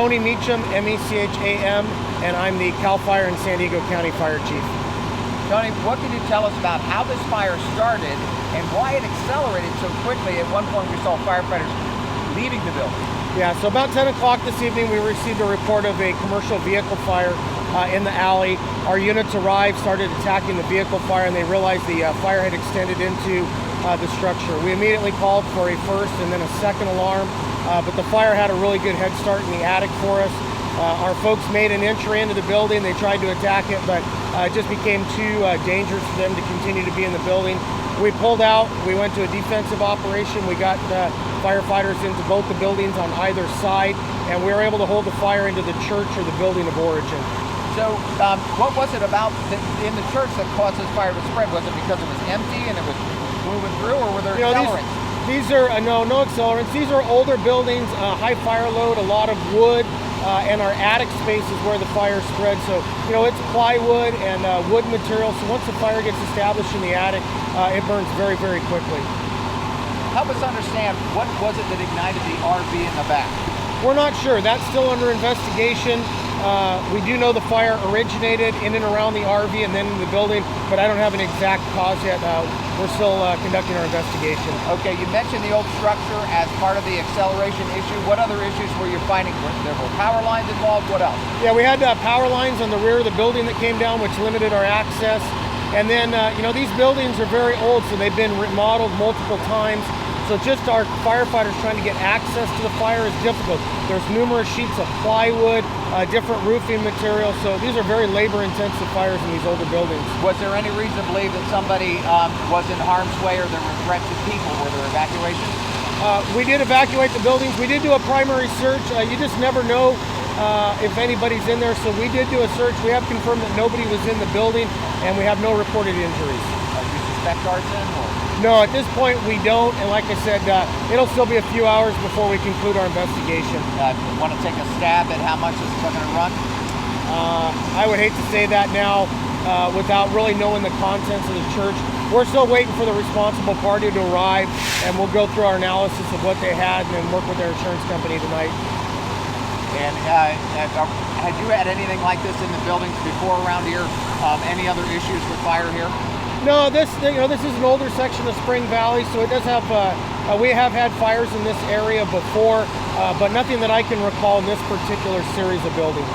Tony Mecham, M-E-C-H-A-M, and I'm the Calfire and San Diego County Fire Chief. Tony, what can you tell us about how this fire started and why it accelerated so quickly? At one point we saw firefighters leaving the building. Yeah, so about 10 o'clock this evening we received a report of a commercial vehicle fire in the alley. Our units arrived, started attacking the vehicle fire, and they realized the fire had extended into the structure. We immediately called for a first and then a second alarm, but the fire had a really good head start in the attic for us. Our folks made an entry into the building. They tried to attack it, but it just became too dangerous for them to continue to be in the building. We pulled out. We went to a defensive operation. We got firefighters into both the buildings on either side, and we were able to hold the fire into the church or the building of origin. So what was it about in the church that caused this fire to spread? Was it because it was empty and it was moving through, or were there accelerants? These are, no accelerants. These are older buildings, high fire load, a lot of wood, and our attic space is where the fire spread. So, it's plywood and wood material. So once the fire gets established in the attic, it burns very, very quickly. Help us understand, what was it that ignited the RV in the back? We're not sure. That's still under investigation. We do know the fire originated in and around the RV and then in the building, but I don't have an exact cause yet. We're still conducting our investigation. Okay, you mentioned the old structure as part of the acceleration issue. What other issues were you finding? There were power lines involved? What else? Yeah, we had power lines on the rear of the building that came down, which limited our access. And then, these buildings are very old, so they've been remodeled multiple times. So just our firefighters trying to get access to the fire is difficult. There's numerous sheets of plywood, different roofing material. So these are very labor-intensive fires in these older buildings. Was there any reason to believe that somebody was in harm's way or there were threats to people? Were there evacuations? We did evacuate the buildings. We did do a primary search. You just never know if anybody's in there. So we did do a search. We have confirmed that nobody was in the building, and we have no reported injuries. Do you suspect arson? No, at this point we don't, and like I said, it'll still be a few hours before we conclude our investigation. Want to take a stab at how much this is going to run? I would hate to say that now without really knowing the contents of the church. We're still waiting for the responsible party to arrive, and we'll go through our analysis of what they had and then work with their insurance company tonight. And had you had anything like this in the buildings before around here? Any other issues with fire here? No, this is an older section of Spring Valley, so it does have. We have had fires in this area before, but nothing that I can recall in this particular series of buildings.